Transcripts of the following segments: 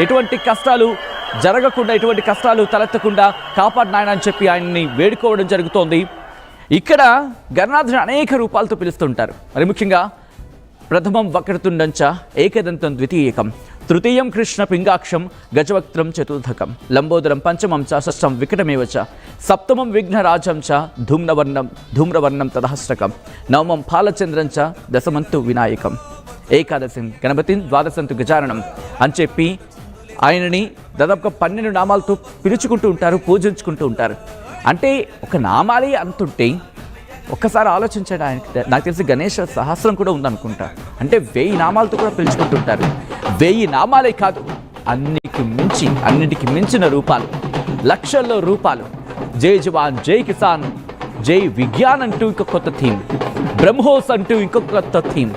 ఎటువంటి కష్టాలు జరగకుండా, ఎటువంటి కష్టాలు తలెత్తకుండా కాపాడు నాయన అని చెప్పి ఆయన్ని వేడుకోవడం జరుగుతోంది. ఇక్కడ గణనాథుని అనేక రూపాలతో పిలుస్తుంటారు. మరి ముఖ్యంగా ప్రథమం వక్రతుండంచ ఏకదంతం ద్వితీయకం, తృతీయం కృష్ణ పింగాక్షం గజవక్త్రం చతుర్థకం, లంబోదరం పంచమం చ షష్టం వికటమేవచ, సప్తమం విఘ్నరాజం చ ధూమ్రవర్ణం తదహస్రకం, నవమం పాలచంద్రం చ దశమంతు వినాయకం, ఏకాదశం గణపతిం ద్వాదశంతు గజాననం అని చెప్పి ఆయనని దాదాపుగా 12 నామాలతో పిలుచుకుంటూ ఉంటారు, పూజించుకుంటూ ఉంటారు. అంటే ఒక నామాలే అంతుంటే ఒక్కసారి ఆలోచించండి. ఆయనకి నాకు తెలిసి గణేష సహస్రం కూడా ఉందనుకుంటా. అంటే 1000 నామాలతో కూడా పిలుచుకుంటుంటారు. 1000 నామాలే కాదు, అన్నిటికి మించిన రూపాలు, లక్షల్లో రూపాలు. జై జవాన్, జై కిసాన్, జై విజ్ఞాన్ అంటూ ఇంకొక కొత్త థీమ్, బ్రహ్మోస్ అంటూ ఇంకొక కొత్త థీమ్.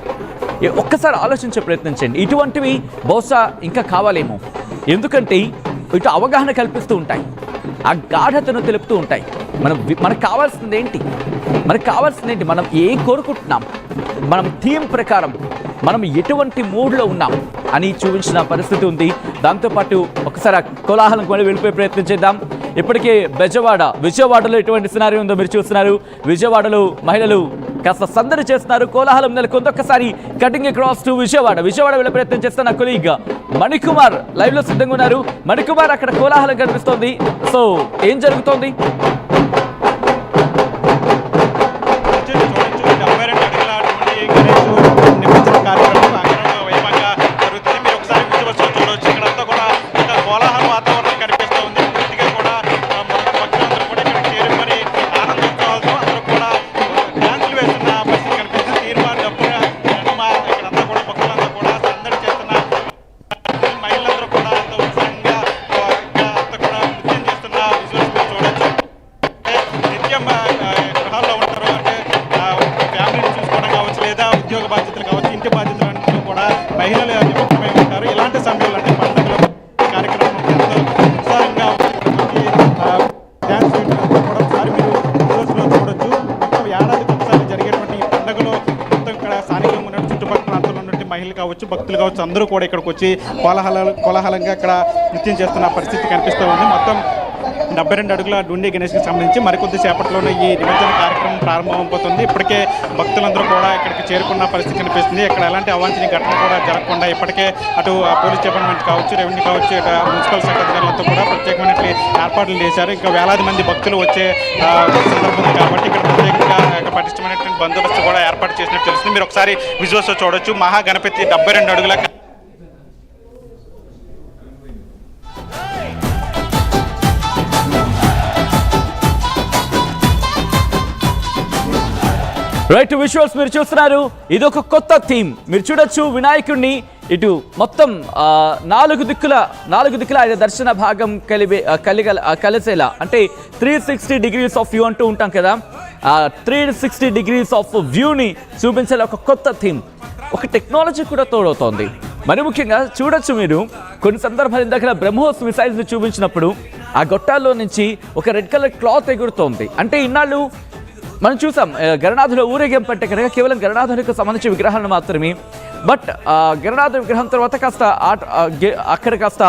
ఒక్కసారి ఆలోచించే ప్రయత్నించండి. ఇటువంటివి బహుశా ఇంకా కావాలేమో. ఎందుకంటే ఇటు అవగాహన కల్పిస్తూ ఉంటాయి, ఆ గాఢతను తెలుపుతూ ఉంటాయి. మనకు కావాల్సింది ఏంటి, మనం ఏం కోరుకుంటున్నాం, మనం థీమ్ ప్రకారం మనం ఎటువంటి మూడ్లో ఉన్నాం అని చూపించిన పరిస్థితి ఉంది. దాంతోపాటు ఒకసారి కోలాహలం కూడా వెళ్ళిపోయే ప్రయత్నం చేద్దాం. ఇప్పటికే విజయవాడలో ఎటువంటి సినారీ ఉందో మీరు చూస్తున్నారు. విజయవాడలో మహిళలు కాస్త సందడి చేస్తున్నారు, కోలాహలం నెలకొంది. ఒక్కసారి కటింగ్ అక్రాస్ టు విజయవాడ వెళ్ళే ప్రయత్నం చేస్తున్న కొలీగ్ మణికుమార్ లైవ్ లో సిద్ధంగా ఉన్నారు. మణికుమార్, అక్కడ కోలాహలం కనిపిస్తోంది. సో ఏం జరుగుతోంది? కావచ్చు, భక్తులు కావచ్చు, అందరూ కూడా ఇక్కడికి వచ్చి కోలాహలంగా ఇక్కడ నృత్యం చేస్తున్న పరిస్థితి కనిపిస్తూ ఉంది. మొత్తం 72 అడుగుల డుండి గణేష్కి సంబంధించి మరికొద్ది సేపట్లోనే ఈ నిమజ్జన కార్యక్రమం ప్రారంభమైపోతుంది. ఇప్పటికే భక్తులందరూ కూడా ఇక్కడికి చేరుకున్న పరిస్థితి కనిపిస్తుంది. ఇక్కడ ఎలాంటి అవాంఛనీయ ఘటన కూడా జరగకుండా ఇప్పటికే అటు పోలీస్ డిపార్ట్మెంట్ కావచ్చు, రెవెన్యూ కావచ్చు, ఇటు మున్సిపల్ శాఖ అధికారులతో కూడా ప్రత్యేకమైన ఏర్పాట్లు చేశారు. ఇంకా వేలాది మంది భక్తులు వచ్చే సందర్భం కాబట్టి ఇక్కడ ప్రత్యేకంగా పటిష్టమైనటువంటి బందోబస్తు కూడా ఏర్పాటు చేసినట్టు తెలుస్తుంది. మీరు ఒకసారి విజువల్స్ చూడొచ్చు. మహాగణపతి 72 అడుగుల రైట్ విజువల్స్ మీరు చూస్తున్నారు. ఇది ఒక కొత్త థీమ్. మీరు చూడొచ్చు వినాయకుడిని ఇటు మొత్తం 4 దిక్కుల ఆయన దర్శన భాగం కలిసేలా, అంటే 360 డిగ్రీస్ ఆఫ్ వ్యూ అంటూ ఉంటాం కదా, 360 డిగ్రీస్ ఆఫ్ వ్యూని చూపించేలా ఒక కొత్త థీమ్, ఒక టెక్నాలజీ కూడా తోడవుతోంది. మరి ముఖ్యంగా చూడొచ్చు మీరు కొన్ని సందర్భాలు ఇందాక బ్రహ్మోస్ మిసైల్స్ని చూపించినప్పుడు ఆ గొట్టాల్లో నుంచి ఒక రెడ్ కలర్ క్లాత్ ఎగురుతోంది. అంటే ఇన్నాళ్ళు మనం చూసాం గణనాథుల ఊరేగింపు అంటే కనుక కేవలం గణనాథునికి సంబంధించిన విగ్రహాలను మాత్రమే. బట్ గణనాథ విగ్రహం తర్వాత కాస్త అక్కడ కాస్త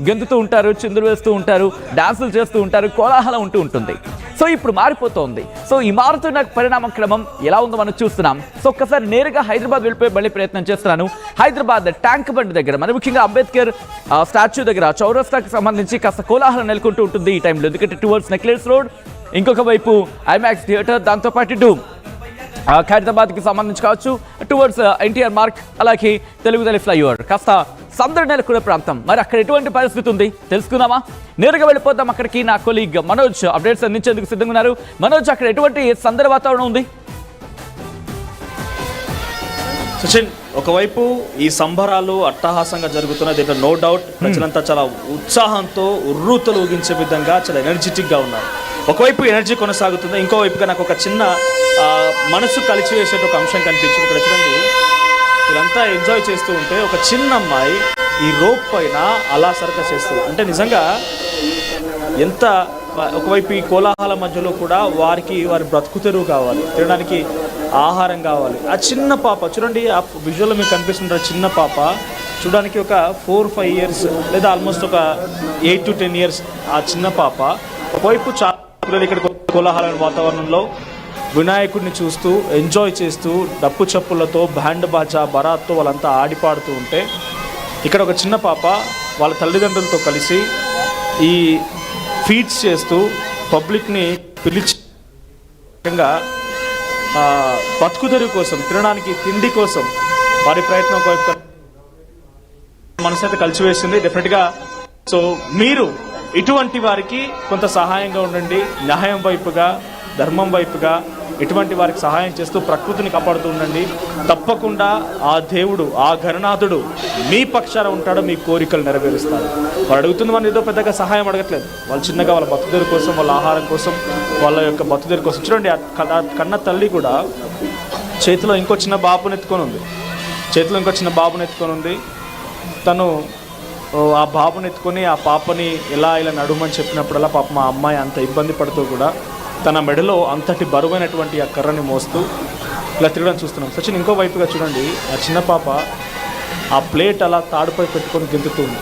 గెంతుతూ ఉంటారు, చిందులు వేస్తూ ఉంటారు, డాన్సులు చేస్తూ ఉంటారు, కోలాహలం ఉంటుంది. సో ఇప్పుడు మారిపోతుంది. సో ఈ మారుతున్న పరిణామ క్రమం ఎలా ఉందో మనం చూస్తున్నాం. సో ఒక్కసారి నేరుగా హైదరాబాద్ వెళ్ళిపోయి మళ్ళీ ప్రయత్నం చేస్తున్నాను. హైదరాబాద్ ట్యాంక్ బండ్ దగ్గర, మరి ముఖ్యంగా అంబేద్కర్ స్టాచ్యూ దగ్గర చౌరస్తాకి సంబంధించి కాస్త కోలాహలం నెలకొంటూ ఉంటుంది ఈ టైంలో. ఎందుకంటే టువర్డ్స్ నెక్లెస్ రోడ్, ఇంకొక వైపు ఐమాక్స్ థియేటర్, దాంతోపాటు ఇటు ఖైరతాబాద్కి సంబంధించి కావచ్చు, టువర్డ్స్ ఎన్టీఆర్ మార్క్, అలాగే తెలుగుతల్లి ఫ్లైఓవర్, కాస్త సందడి నెలకొనే ప్రాంతం. మరి అక్కడ ఎటువంటి పరిస్థితి ఉంది తెలుసుకుందామా? నేరుగా వెళ్ళిపోదాం అక్కడికి. నా కొలీగ్ మనోజ్ అప్డేట్స్ అందించేందుకు సిద్ధంగా ఉన్నారు. మనోజ్, అక్కడ ఎటువంటి సందడి వాతావరణం ఉంది? సచిన్, ఒకవైపు ఈ సంబరాలు అట్టహాసంగా జరుగుతున్న దీంట్లో నో డౌట్ ప్రజలంతా చాలా ఉత్సాహంతో ఉర్రూతలు ఊగించే విధంగా చాలా ఎనర్జెటిక్గా ఉన్నారు. ఒకవైపు ఎనర్జీ కొనసాగుతుంది, ఇంకోవైపుగా నాకు ఒక చిన్న మనసు కలిచివేసే ఒక అంశం కనిపించింది. ఇక్కడ చూడండి, వీళ్ళంతా ఎంజాయ్ చేస్తూ ఉంటే ఒక చిన్న అమ్మాయి ఈ రోప్ పైన అలా సర్కస్ చేస్తుంది. అంటే నిజంగా ఎంత ఒకవైపు ఈ కోలాహల మధ్యలో కూడా వారి బ్రతుకు తెరువు కావాలి, తినడానికి ఆహారం కావాలి. ఆ చిన్న పాప చూడండి, ఆ విజువల్లో మీకు కనిపిస్తున్న చిన్న పాప చూడడానికి ఒక 4-5 ఇయర్స్ లేదా ఆల్మోస్ట్ ఒక 8 to 10 ఇయర్స్ ఆ చిన్న పాప ఒకవైపు చాలా పిల్లలు ఇక్కడ కోలాహల వాతావరణంలో వినాయకుడిని చూస్తూ ఎంజాయ్ చేస్తూ డప్పు చప్పులతో బ్యాండ్ బాజా బరాత్తో వాళ్ళంతా ఆడిపాడుతూ ఉంటే ఇక్కడ ఒక చిన్న పాప వాళ్ళ తల్లిదండ్రులతో కలిసి ఈ ఫీడ్స్ చేస్తూ పబ్లిక్ని పిలిచి బతుకుదెరువు కోసం తినడానికి తిండి కోసం వారి ప్రయత్నం ఒకవైపు మనసు అయితే కలిసివేసింది డెఫినెట్గా. సో మీరు ఇటువంటి వారికి కొంత సహాయంగా ఉండండి, న్యాయం వైపుగా ధర్మం వైపుగా ఇటువంటి వారికి సహాయం చేస్తూ ప్రకృతిని కాపాడుతూ ఉండండి. తప్పకుండా ఆ దేవుడు ఆ గణనాథుడు మీ పక్షాన ఉంటాడు, మీ కోరికలు నెరవేరుస్తాడు. వాళ్ళు అడుగుతుంది మనం ఏదో పెద్దగా సహాయం అడగట్లేదు, వాళ్ళు చిన్నగా వాళ్ళ బతుకుదేరు కోసం వాళ్ళ ఆహారం కోసం వాళ్ళ యొక్క బతుకుదేరు కోసం. చూడండి కన్న తల్లి కూడా చేతిలో ఇంకో చిన్న బాబుని ఎత్తుకొని ఉంది. తను ఆ బాబుని ఎత్తుకొని ఆ పాపని ఇలా నడుమని చెప్పినప్పుడల్లా పాప మా అమ్మాయి అంత ఇబ్బంది పడుతూ కూడా తన మెడలో అంతటి బరువైనటువంటి ఆ కర్రని మోస్తూ ఇలా తిరగడం చూస్తున్నాం. సచిన్ ఇంకో వైపుగా చూడండి, ఆ చిన్న పాప ఆ ప్లేట్ అలా తాడుపై పెట్టుకొని గెంతుతూ ఉంది.